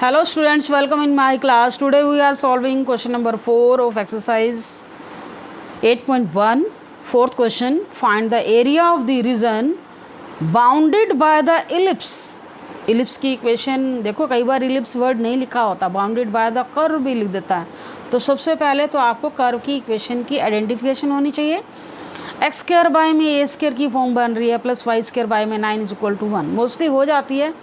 Hello students, welcome in my class. Today we are solving question number 4 of exercise 8.1. Fourth question, find the area of the region bounded by the ellipse. Ellipse की equation देखो, कई बार ellipse word नहीं लिखा होता, bounded by the curve भी लिख देता है। तो सबसे पहले तो आपको कर्व की इक्वेशन की आइडेंटिफिकेशन होनी चाहिए। एक्स स्क्वायर बाय में ए स्क्वायर की फॉर्म बन रही है, प्लस वाई स्क्वायर बाय में 9 = 1 मोस्टली हो जाती है।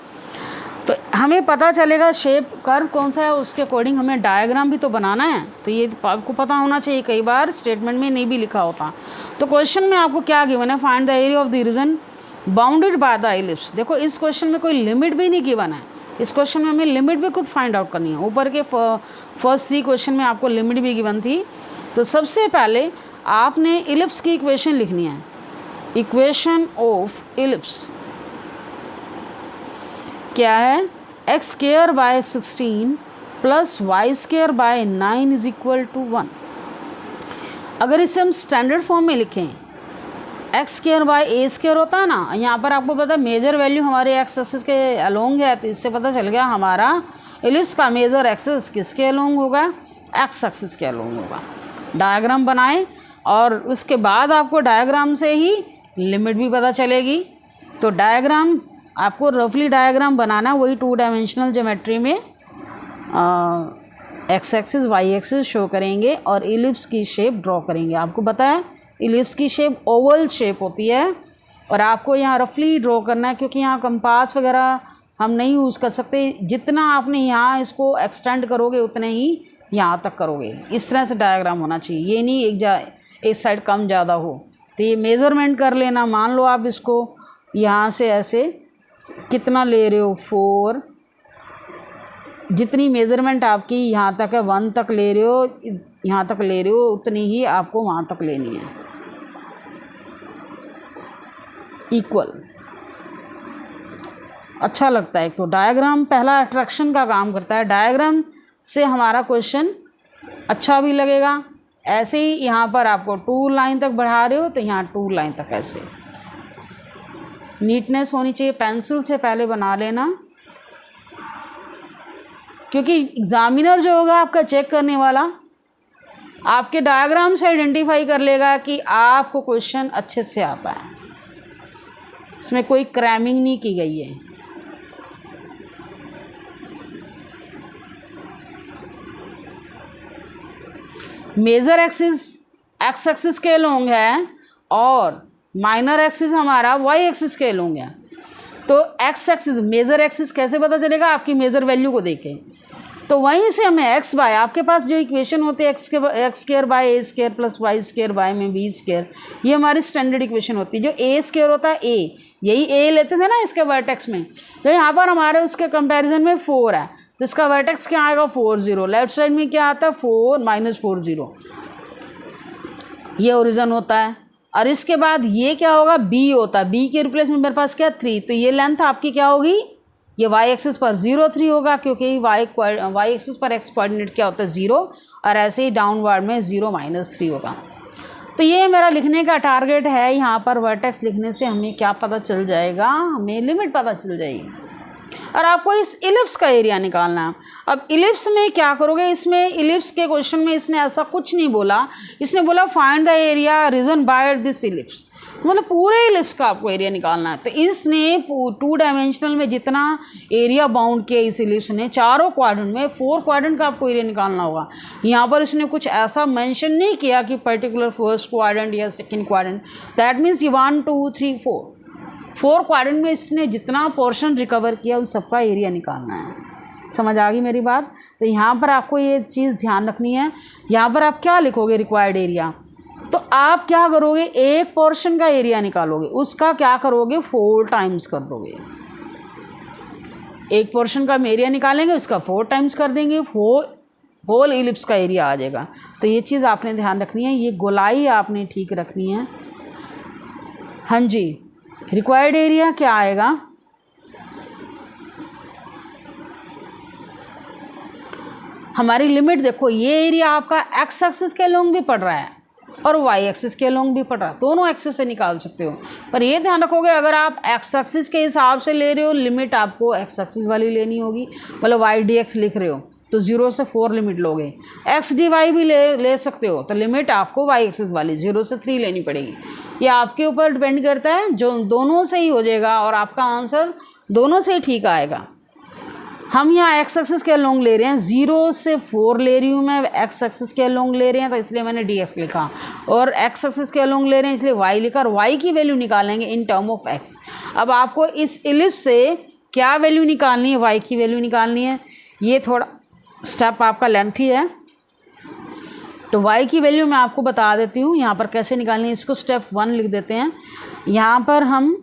तो हमें पता चलेगा शेप कर्व कौन सा है, उसके अकॉर्डिंग हमें डायग्राम भी तो बनाना है। तो ये आपको पता होना चाहिए, कई बार स्टेटमेंट में नहीं भी लिखा होता। तो क्वेश्चन में आपको क्या गिवन है, find the area of the region bounded by the ellipse. देखो इस क्वेश्चन में कोई लिमिट भी नहीं गिवन है, इस क्वेश्चन में हमें लिमिट भी खुद फाइंड आउट करनी है। ऊपर के फर्स्ट 3 क्वेश्चन में आपको लिमिट भी गिवन थी। तो सबसे पहले आपने एलिप्स की इक्वेशन लिखनी है। इक्वेशन ऑफ एलिप्स क्या है, x square by 16 plus y square by 9 = 1। अगर इसे हम स्टैंडर्ड फॉर्म में लिखें, x square by a square होता है ना, यहाँ पर आपको पता है मेजर वैल्यू हमारे एक्स एक्सिस के अलोंग है। तो इससे पता चल गया हमारा एलिप्स का मेजर एक्सिस किसके अलोंग होगा, एक्स एक्सिस के अलोंग होगा। डायग्राम बनाएं और उसके बाद आपको डायग्राम से ही लिमिट भी पता चलेगी। तो डायग्राम आपको रफली डायग्राम बनाना, वही 2 डायमेंशनल ज्योमेट्री में x axis y axis show करेंगे और इलिप्स की शेप ड्रॉ करेंगे। आपको पता है इलिप्स की शेप ओवल शेप होती है और आपको यहाँ रफली ड्रॉ करना है, क्योंकि यहाँ कंपास वगैरह हम नहीं यूज़ कर सकते। जितना आपने यहाँ इसको एक्सटेंड करोगे उतने ही यहाँ तक करोगे। इस तरह से डायग्राम होना चाहिए, ये नहीं एक साइड कम ज़्यादा हो। तो ये मेज़रमेंट कर लेना। मान लो आप इसको यहाँ से ऐसे कितना ले रहे हो, 4, जितनी मेज़रमेंट आपकी यहाँ तक है 1 तक ले रहे हो, यहाँ तक ले रहे हो, उतनी ही आपको वहाँ तक लेनी है, इक्वल। अच्छा लगता है। तो डायग्राम पहला अट्रैक्शन का काम करता है, डायग्राम से हमारा क्वेश्चन अच्छा भी लगेगा। ऐसे ही यहाँ पर आपको 2 लाइन तक बढ़ा रहे हो तो यहाँ 2 लाइन तक ऐसे नीटनेस होनी चाहिए। पेंसिल से पहले बना लेना, क्योंकि एग्जामिनर जो होगा आपका चेक करने वाला आपके डायग्राम से आइडेंटिफाई कर लेगा कि आपको क्वेश्चन अच्छे से आता है। इसमें कोई क्रैमिंग नहीं की गई है। मेजर एक्सिस एक्स एक्सिस के अलोंग है और माइनर एक्सिस हमारा वाई एक्सिस के अलोंग है। तो एक्स एक्सिस मेजर एक्सिस कैसे पता चलेगा, आपकी मेजर वैल्यू को देखें। तो वहीं से हमें एक्स बाय, आपके पास जो इक्वेशन होती है x square by a square plus y square by में बी स्क्वायर, ये हमारी स्टैंडर्ड इक्वेशन होती है। जो ए स्क्वायर होता है ए, यही ए लेते थे ना इसके वर्टेक्स में। तो यहाँ पर हमारे उसके कंपैरिजन में 4 है, तो इसका वर्टेक्स क्या आएगा, 4 0। लेफ्ट साइड में क्या आता है, 4 - 4 0, ये ओरिजिन होता है। और इसके बाद ये क्या होगा, बी होता है, बी के रिप्लेस में मेरे पास क्या 3। तो ये लेंथ आपकी क्या होगी, ये वाई एक्सिस पर 0 3 होगा, क्योंकि वाई एक्सिस पर एक्स कोऑर्डिनेट क्या होता है 0, और ऐसे ही डाउनवर्ड में 0 - 3 होगा। तो ये मेरा लिखने का टारगेट है। यहाँ पर वर्टेक्स लिखने से हमें क्या पता चल जाएगा, हमें लिमिट पता चल जाएगी और आपको इस इलिप्स का एरिया निकालना है। अब इलिप्स में क्या करोगे, इसमें इलिप्स के क्वेश्चन में इसने ऐसा कुछ नहीं बोला, इसने बोला find the area region by this ellipse, मतलब पूरे इलिप्स का आपको एरिया निकालना है। तो इसने 2 डायमेंशनल में जितना एरिया बाउंड किया इस इलिप्स ने, चारों क्वाड्रेंट में 4 क्वाड्रेंट का आपको एरिया निकालना होगा। यहाँ पर इसने कुछ ऐसा मेंशन नहीं किया कि पर्टिकुलर फर्स्ट क्वाड्रेंट या सेकंड क्वाड्रेंट, दैट मीन्स ये 1 2 3 4 क्वाड्रेंट में इसने जितना पोर्शन रिकवर किया उन सबका एरिया निकालना है। समझ आ गई मेरी बात। तो यहाँ पर आपको ये चीज़ ध्यान रखनी है। यहाँ पर आप क्या लिखोगे, रिक्वायर्ड एरिया, तो आप क्या करोगे, एक पोर्शन का एरिया निकालोगे, उसका क्या करोगे 4 टाइम्स कर दोगे। एक पोर्शन का एरिया निकालेंगे, उसका 4 टाइम्स कर देंगे, होल इलिप्स का एरिया आ जाएगा। तो ये चीज़ आपने ध्यान रखनी है, ये गोलाई आपने ठीक रखनी है। हाँ जी, रिक्वायर्ड एरिया क्या आएगा, हमारी लिमिट देखो, ये एरिया आपका एक्स एक्सिस के अलोंग भी पड़ रहा है, और वाई एक्सिस के अलोंग भी पढ़ रहा है, दोनों एक्सिस से निकाल सकते हो। पर ये ध्यान रखोगे अगर आप एक्स एक्सिस के हिसाब से ले रहे हो लिमिट आपको एक्स एक्सिस वाली लेनी होगी, मतलब वाई डी एक्स लिख रहे हो तो 0 से 4 लिमिट लोगे। एक्स डी वाई भी ले सकते हो तो लिमिट आपको वाई एक्सिस वाली 0 से 3 लेनी पड़ेगी। ये आपके ऊपर डिपेंड करता है, जो दोनों से ही हो जाएगा और आपका आंसर दोनों से ही ठीक आएगा। हम यहाँ एक्स एक्सिस के अलोंग ले रहे हैं, 0 से 4 ले रही हूँ मैं, एक्स एक्सिस के अलोंग ले रहे हैं तो इसलिए मैंने डी एक्स लिखा, और एक्स एक्सिस के अलोंग ले रहे हैं इसलिए वाई लिखा, और वाई की वैल्यू निकालेंगे इन टर्म ऑफ एक्स। अब आपको इस इलिप्स से क्या वैल्यू निकालनी है, वाई की वैल्यू निकालनी है। ये थोड़ा स्टेप आपका लेंथी है तो y की वैल्यू मैं आपको बता देती हूँ यहाँ पर कैसे निकालनी है। इसको स्टेप 1 लिख देते हैं। यहाँ पर हम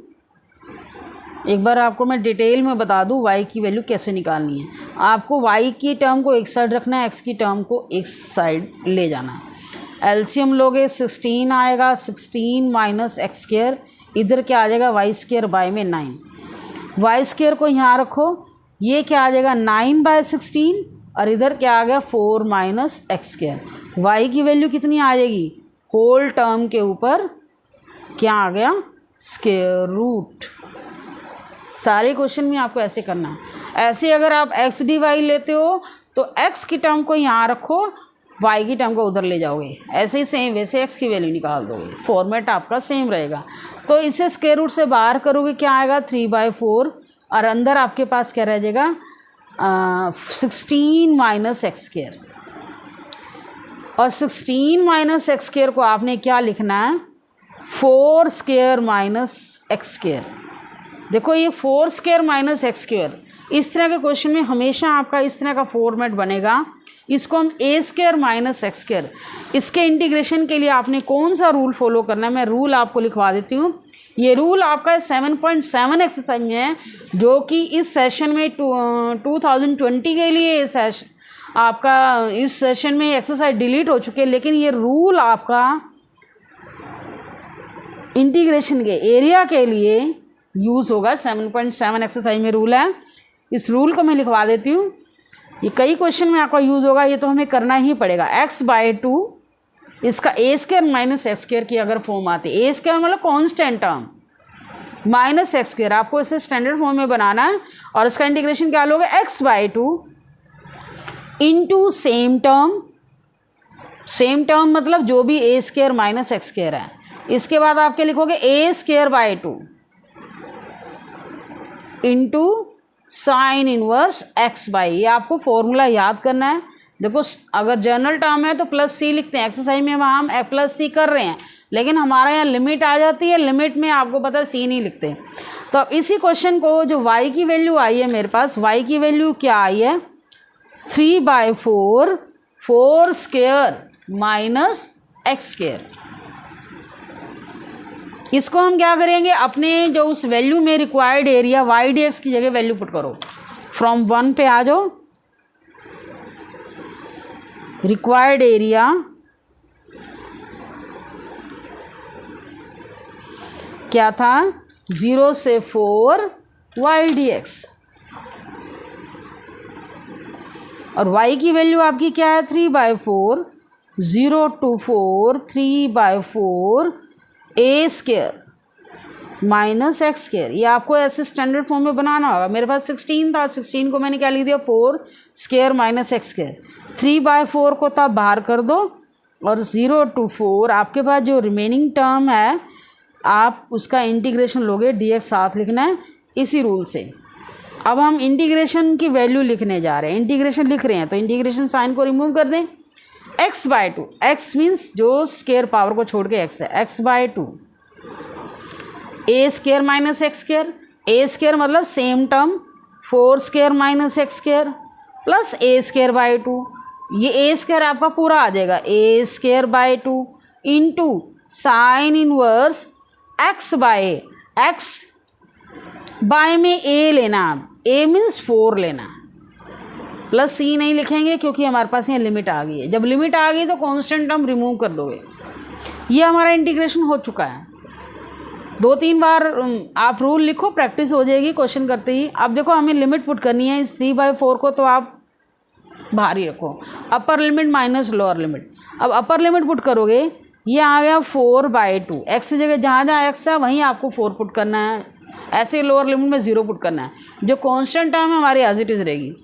एक बार आपको मैं डिटेल में बता दूँ y की वैल्यू कैसे निकालनी है। आपको y की टर्म को एक साइड रखना है, x की टर्म को एक साइड ले जाना है। एलसीएम लोगे 16 आएगा, 16 माइनस एक्स स्क्वायर, इधर क्या आ जाएगा वाई स्क्वायर बाय में 9, वाई स्क्वायर को यहाँ रखो, ये क्या आ जाएगा 9/16 और इधर क्या आ गया 4 माइनस एक्स स्क्वायर। वाई की वैल्यू कितनी आ जाएगी, होल टर्म के ऊपर क्या आ गया स्क्वायर रूट। सारे क्वेश्चन में आपको ऐसे करना है। ऐसे अगर आप एक्स डी वाई लेते हो तो एक्स की टर्म को यहाँ रखो, वाई की टर्म को उधर ले जाओगे, ऐसे ही सेम वैसे एक्स की वैल्यू निकाल दोगे, फॉर्मेट आपका सेम रहेगा। तो इसे स्क्वायर रूट से बाहर करोगे क्या आएगा 3/4 और अंदर आपके पास क्या रह जाएगा 16 माइनस एक्स स्क्वायर। और 16 माइनस एक्स स्क्वायर को आपने क्या लिखना है 4 स्क्वायर माइनस एक्स स्क्वायर। देखो ये 4 स्क्वायर माइनस एक्स स्क्वायर, इस तरह के क्वेश्चन में हमेशा आपका इस तरह का फॉर्मेट बनेगा। इसको हम ए स्क्वायर माइनस एक्स स्क्वायर, इसके इंटीग्रेशन के लिए आपने कौन सा रूल फॉलो करना है मैं रूल आपको लिखवा देती हूँ। ये रूल आपका 7.7 एक्सरसाइज में है जो कि इस सेशन में 2020 के लिए आपका इस सेशन में एक्सरसाइज डिलीट हो चुके हैं, लेकिन ये रूल आपका इंटीग्रेशन के एरिया के लिए यूज़ होगा। 7.7 एक्सरसाइज में रूल है, इस रूल को मैं लिखवा देती हूँ। ये कई क्वेश्चन में आपका यूज़ होगा, ये तो हमें करना ही पड़ेगा। x/2 इसका ए स्क्वायर माइनस एक्स स्क्वायर की अगर फॉर्म आती है, ए स्क्वायर मतलब constant term minus x square, आपको इसे स्टैंडर्ड फॉर्म में बनाना है और इसका इंटीग्रेशन क्या लोगे x/2 इंटू सेम टर्म मतलब जो भी ए स्क्वायर माइनस एक्स स्क्वायर है, इसके बाद आपके लिखोगे a²/2 into sine inverse x/, ये आपको फॉर्मूला याद करना है। देखो अगर जनरल टर्म है तो प्लस सी लिखते हैं, एक्सरसाइज में वहाँ हम प्लस सी कर रहे हैं, लेकिन हमारा यहाँ लिमिट आ जाती है, लिमिट में आपको पता है सी नहीं लिखते। तो अब इसी क्वेश्चन को जो y की वैल्यू आई है मेरे पास, y की वैल्यू क्या आई है 3/4 4 स्क्वायर माइनस एक्स स्क्वायर। इसको हम क्या करेंगे अपने जो उस वैल्यू में required area y d x की जगह वैल्यू पुट करो, फ्रॉम 1 पे आ जाओ। रिक्वायर्ड एरिया क्या था 0 से 4 वाई डी एक्स, और y की वैल्यू आपकी क्या है 3/4 0 to 4 3/4 A square minus x square. ये आपको ऐसे स्टैंडर्ड फॉर्म में बनाना होगा। मेरे पास 16 था, 16 को मैंने क्या लिख दिया 4 स्क्वायर माइनस एक्स स्क्वायर। 3/4 को तब बाहर कर दो और 0 to 4 आपके पास जो रिमेनिंग टर्म है आप उसका इंटीग्रेशन लोगे, dx साथ लिखना है इसी रूल से। अब हम इंटीग्रेशन की वैल्यू लिखने जा रहे हैं, इंटीग्रेशन लिख रहे हैं तो इंटीग्रेशन साइन को रिमूव कर दें। x/2, x मीन्स जो स्क्वायर पावर को छोड़ के x है, x/2 a square minus x square, a square मतलब same term 4 square minus x square plus a²/2, ये ए स्क्वायर आपका पूरा आ जाएगा a²/2 into sine inverse x/x by में a लेना, a मीन्स 4 लेना, प्लस सी नहीं लिखेंगे क्योंकि हमारे पास यहाँ लिमिट आ गई है। जब लिमिट आ गई तो कांस्टेंट टर्म रिमूव कर दोगे। ये हमारा इंटीग्रेशन हो चुका है। 2-3 बार आप रूल लिखो, प्रैक्टिस हो जाएगी क्वेश्चन करते ही। अब देखो हमें लिमिट पुट करनी है इस 3/4 को, तो आप बाहर ही रखो, upper limit minus lower limit. अब अपर लिमिट पुट करोगे ये आ गया 4/2। एक्स की जगह जहाँ जहाँ एक्स है वहीं आपको 4 पुट करना है, ऐसे लोअर लिमिट में 0 पुट करना है। जो कांस्टेंट टर्म है हमारी एज इट इज़ रहेगी।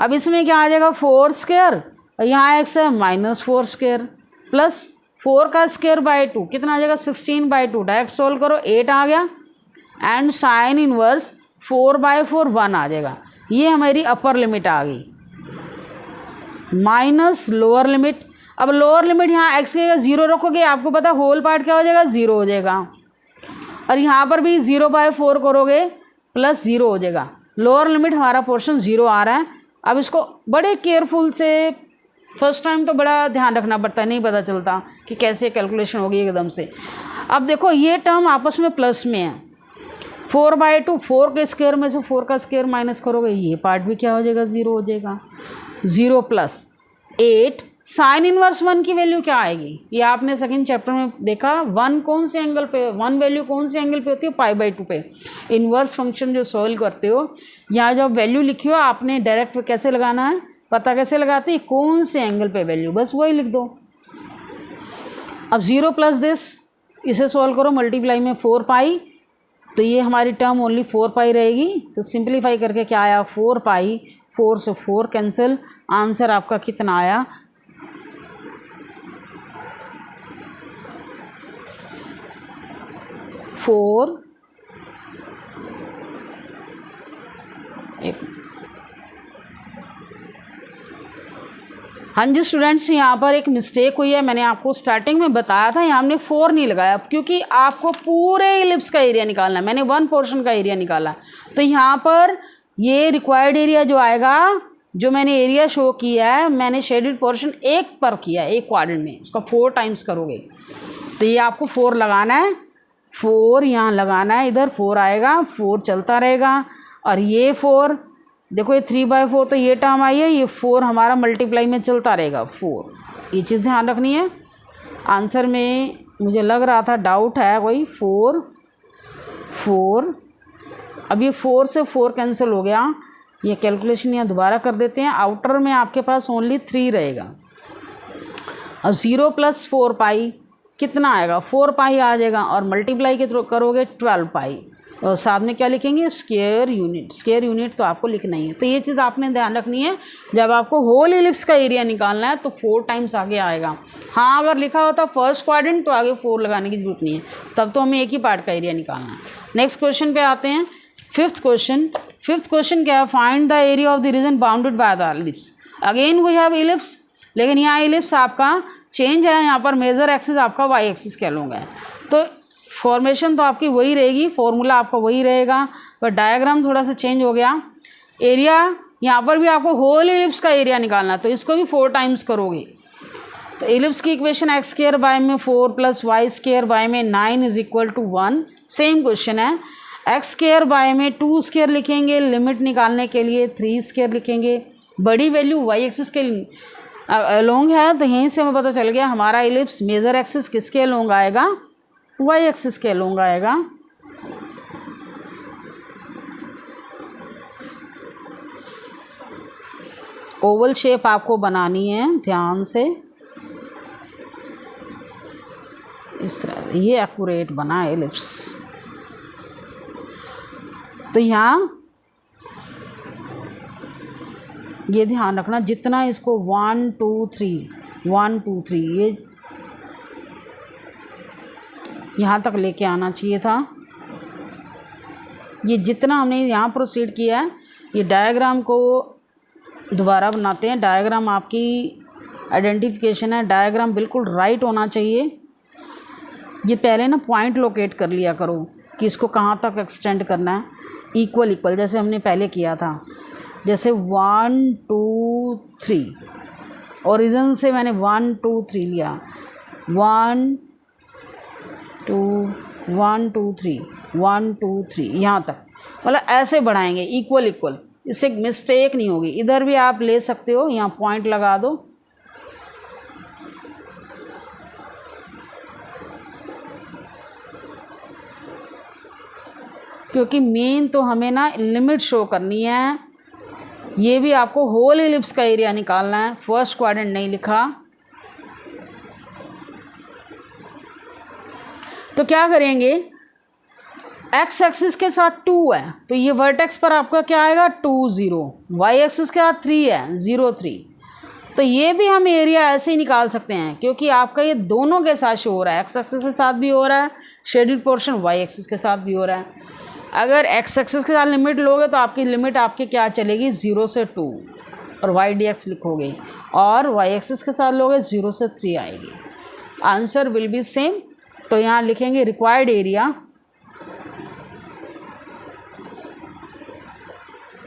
अब इसमें क्या आ जाएगा 4² और यहाँ एक्स है -4² प्लस 4 का स्क्वायर बाई 2 कितना आ जाएगा 16/2। डायरेक्ट सोल्व करो 8 आ गया एंड साइन इनवर्स 4/4 1 आ जाएगा। ये हमारी अपर लिमिट आ गई माइनस लोअर लिमिट। अब लोअर लिमिट यहाँ एक्स के 0 रखोगे, आपको पता होल पार्ट क्या हो जाएगा 0 हो जाएगा, और यहाँ पर भी 0/4 करोगे प्लस 0 हो जाएगा। लोअर लिमिट हमारा पोर्शन 0 आ रहा है। अब इसको बड़े केयरफुल से, फर्स्ट टाइम तो बड़ा ध्यान रखना पड़ता है, नहीं पता चलता कि कैसे कैलकुलेशन होगी एकदम से। अब देखो ये टर्म आपस में प्लस में है, 4/2 4 के स्क्वायर में से 4 का स्क्वायर माइनस करोगे, ये पार्ट भी क्या हो जाएगा 0 हो जाएगा। 0 प्लस 8 साइन इनवर्स 1 की वैल्यू क्या आएगी, ये आपने सेकंड चैप्टर में देखा। 1 कौन से एंगल पे, 1 वैल्यू कौन से एंगल पे होती है π/2 पे। इनवर्स फंक्शन जो सॉल्व करते हो, यहाँ जब वैल्यू लिखी हो आपने डायरेक्ट कैसे लगाना है, पता कैसे लगाते हैं, कौन से एंगल पे वैल्यू, बस वही लिख दो। अब 0 प्लस दिस, इसे सॉल्व करो मल्टीप्लाई में 4π, तो ये हमारी टर्म ओनली 4π रहेगी। तो सिंप्लीफाई करके क्या आया 4π, 4 से 4 कैंसिल, आंसर आपका कितना आया 4। हाँ जी स्टूडेंट्स, यहाँ पर एक मिस्टेक हुई है, मैंने आपको स्टार्टिंग में बताया था, यहाँ हमने 4 नहीं लगाया क्योंकि आपको पूरे इलिप्स का एरिया निकालना है। मैंने 1 पोर्शन का एरिया निकाला, तो यहाँ पर ये रिक्वायर्ड एरिया जो आएगा, जो मैंने एरिया शो किया है, मैंने शेडेड पोर्शन 1 पर किया है, 1 क्वाड्रेंट में, उसका 4 टाइम्स करोगे तो ये आपको 4 लगाना है। 4 यहाँ लगाना है, इधर 4 आएगा, 4 चलता रहेगा, और ये 4 देखो, ये 3/4 तो ये टर्म आई है, ये 4 हमारा मल्टीप्लाई में चलता रहेगा 4। ये चीज़ ध्यान रखनी है। आंसर में मुझे लग रहा था डाउट है कोई, 4। अब ये 4 से 4 कैंसिल हो गया, ये कैलकुलेशन यहाँ दोबारा कर देते हैं। आउटर में आपके पास ओनली 3 रहेगा। अब 0 प्लस 4π कितना आएगा 4π आ जाएगा, और मल्टीप्लाई के थ्रू करोगे 12π, और साथ में क्या लिखेंगे स्क्वायर यूनिट। स्क्वायर यूनिट तो आपको लिखना ही है। तो ये चीज़ आपने ध्यान रखनी है, जब आपको होल इलिप्स का एरिया निकालना है तो 4 टाइम्स आगे आएगा। हाँ, अगर लिखा होता फर्स्ट क्वाड्रेंट तो आगे 4 लगाने की जरूरत नहीं है, तब तो हमें एक ही पार्ट का एरिया निकालना है। नेक्स्ट क्वेश्चन पे आते हैं, फिफ्थ क्वेश्चन क्या है, find the area of the region bounded by the ellipse. Again we have ellipse, लेकिन यहाँ इलिप्स आपका चेंज है, यहाँ पर मेजर एक्सिस आपका वाई एक्सिस कह लूँगा। तो फॉर्मेशन तो आपकी वही रहेगी, फॉर्मूला आपका वही रहेगा, पर डायग्राम थोड़ा सा चेंज हो गया। एरिया यहाँ पर भी आपको होल इलिप्स का एरिया निकालना, तो इसको भी 4 टाइम्स करोगे। तो इलिप्स की इक्वेशन x² बाय में 4 प्लस y² बाय में 9 is equal to 1। Same question है, x² बाय में 2² लिखेंगे लिमिट निकालने के लिए, 3² लिखेंगे। बड़ी वैल्यू y एक्सिस के अलोंग है, तो यहीं से हमें पता चल गया हमारा इलिप्स मेजर एक्सिस किसके अलोंग आएगा, y एक्सिस के अलोंग आएगा। ओवल शेप आपको बनानी है ध्यान से, इस तरह ये एक्यूरेट बना है इलिप्स। तो यहाँ ये ध्यान रखना, जितना इसको 1 2 3 ये यहाँ तक लेके आना चाहिए था। ये जितना हमने यहाँ प्रोसीड किया है, ये डायग्राम को दोबारा बनाते हैं। डायग्राम आपकी आइडेंटिफिकेशन है, डायग्राम बिल्कुल राइट होना चाहिए। ये पहले ना पॉइंट लोकेट कर लिया करो कि इसको कहाँ तक एक्सटेंड करना है, इक्वल जैसे हमने पहले किया था। जैसे 1 2 3 ओरिजिन से मैंने 1 2 3 लिया, 1 2 1 2 3 1 2 3 यहाँ तक, मतलब ऐसे बढ़ाएंगे इक्वल, इससे मिस्टेक नहीं होगी। इधर भी आप ले सकते हो, यहाँ पॉइंट लगा दो। क्योंकि मेन तो हमें ना लिमिट शो करनी है। ये भी आपको होल इलिप्स का एरिया निकालना है, फर्स्ट क्वाड्रेंट नहीं लिखा। तो क्या करेंगे, एक्स एक्सिस के साथ 2 है तो ये वर्टेक्स पर आपका क्या आएगा 2 0, वाई एक्सिस के साथ 3 है 0 3। तो ये भी हम एरिया ऐसे ही निकाल सकते हैं क्योंकि आपका ये दोनों के साथ शो हो रहा है, एक्स एक्सिस के साथ भी हो रहा है शेडेड पोर्शन, वाई एक्सिस के साथ भी हो रहा है। अगर एक्स एक्सिस के साथ लिमिट लोगे तो आपकी लिमिट आपकी क्या चलेगी 0 से 2 और वाई डी एक्स लिखोगे, और वाई एक्सिस के साथ लोगे 0 से 3 आएगी। Answer will be same. तो यहाँ लिखेंगे required area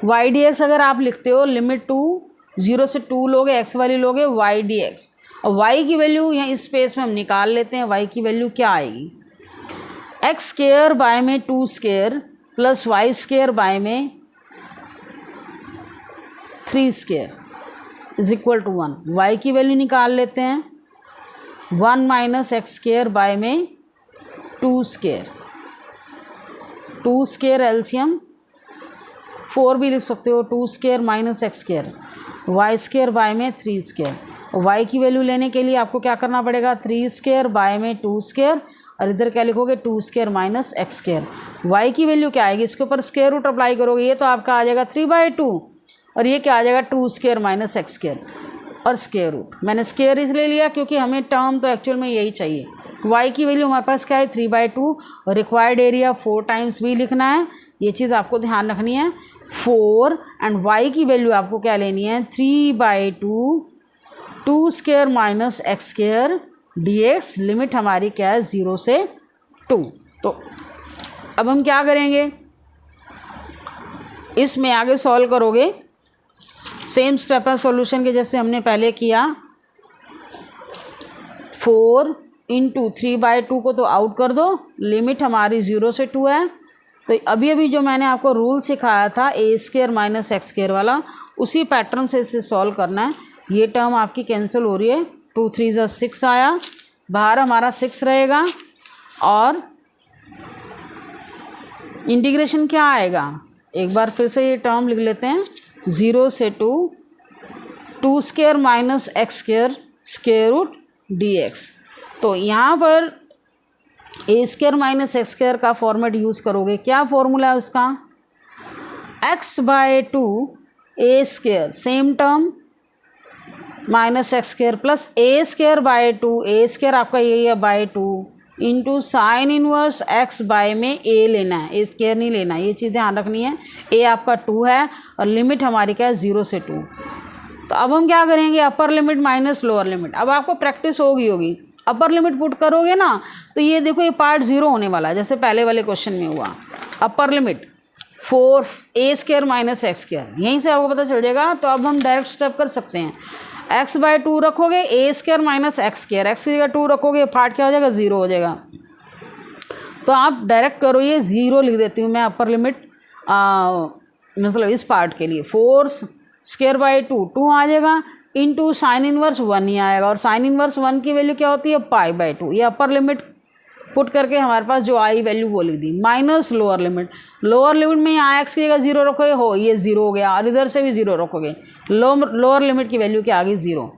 y d x, अगर आप लिखते हो लिमिट 0 से 2 लोगे, एक्स वाली लोगे वाई डी एक्स, और वाई की वैल्यू यहाँ इस स्पेस में हम निकाल लेते हैं। वाई की वैल्यू क्या आएगी, एक्स स्क्वायर बाय में 2 square plus y square by में 3 square is equal to 1। Y की वैल्यू निकाल लेते हैं, 1 माइनस एक्स स्क्वायर बाय में 2 स्क्वायर, 2 स्क्वायर एलसीएम 4 भी लिख सकते हो, 2 square minus x square, y square by में 3 स्क्वायर। वाई की वैल्यू लेने के लिए आपको क्या करना पड़ेगा, 3 स्क्वायर बाय में 2 स्क्वायर, और इधर क्या लिखोगे 2 square minus x square. Y की वैल्यू क्या आएगी, इसके ऊपर स्क्वायर रूट अप्लाई करोगे, ये तो आपका आ जाएगा 3/2, और ये क्या आ जाएगा 2 स्क्वायर माइनस एक्स स्क्वायर और स्क्वायर रूट। मैंने स्क्वायर इसलिए लिया क्योंकि हमें टर्म तो एक्चुअल में यही चाहिए। वाई की वैल्यू हमारे पास क्या है 3/2, और रिक्वायर्ड एरिया 4 टाइम्स भी लिखना है, ये चीज़ आपको ध्यान रखनी है 4, एंड वाई की वैल्यू आपको क्या लेनी है 3/2, 2 square minus x square D x. Limit हमारी क्या है 0 से 2। तो अब हम क्या करेंगे, इसमें आगे सॉल्व करोगे सेम स्टेप है सॉल्यूशन के जैसे हमने पहले किया। 4 × 3/2 को तो आउट कर दो, लिमिट हमारी 0 से 2 है। तो अभी अभी जो मैंने आपको रूल सिखाया था ए स्क्वायर माइनस एक्स स्क्वायर वाला, उसी पैटर्न से इसे सॉल्व करना है। ये टर्म आपकी कैंसिल हो रही है, 2 3 = 6 आया, बाहर हमारा 6 रहेगा, और इंटीग्रेशन क्या आएगा, एक बार फिर से ये टर्म लिख लेते हैं 0 से 2, 2 square minus x square square root d x. तो यहाँ पर a square minus x square का फॉर्मेट यूज़ करोगे, क्या फॉर्मूला है उसका, x/2 a square same term minus x square plus a square by 2, a square आपका यही है by 2 into sine inverse x by में ए लेना है, ए स्क्वायर नहीं लेना है, ये चीज़ ध्यान रखनी है। ए आपका 2 है और लिमिट हमारी क्या है 0 से 2। तो अब हम क्या करेंगे, upper limit minus lower limit. अब आपको प्रैक्टिस होगी अपर लिमिट पुट करोगे ना, तो ये देखो ये पार्ट 0 होने वाला है, जैसे पहले वाले क्वेश्चन में हुआ। अपर लिमिट 4 ए स्क्वायर माइनस एक्स स्क्वायर, यहीं से आपको पता चल जाएगा। तो अब हम डायरेक्ट स्टेप कर सकते हैं, x/2 रखोगे, a square minus x square, x की जगह 2 रखोगे, पार्ट क्या हो जाएगा 0 हो जाएगा। तो आप डायरेक्ट करो, ये 0 लिख देती हूँ मैं अपर लिमिट, मतलब इस पार्ट के लिए 4 स्क्वायर बाई 2 आ जाएगा, इंटू साइन इनवर्स 1 ही आएगा, और साइन इनवर्स 1 की वैल्यू क्या होती है π/2। ये अपर लिमिट पुट करके हमारे पास जो आई वैल्यू वो लिख दी, minus lower limit. Lower limit में यहाँ एक्स की जगह 0 रखोगे, हो ये 0 हो गया, और इधर से भी 0 रखोगे, लोअर लिमिट की वैल्यू क्या आ गई 0।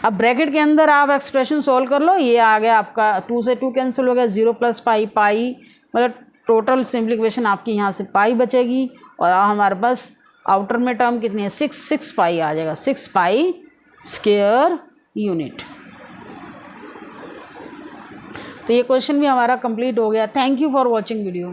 अब ब्रैकेट के अंदर आप एक्सप्रेशन सोल्व कर लो, ये आ गया आपका 2 से 2 कैंसिल हो गया, 0 + π, मतलब टोटल सिंप्लीफिकेशन आपकी यहाँ से पाई बचेगी, और हमारे पास आउटर में टर्म कितनी है 6 π आ जाएगा, 6 π स्क्वायर यूनिट। तो ये क्वेश्चन भी हमारा कंप्लीट हो गया। Thank you for watching video.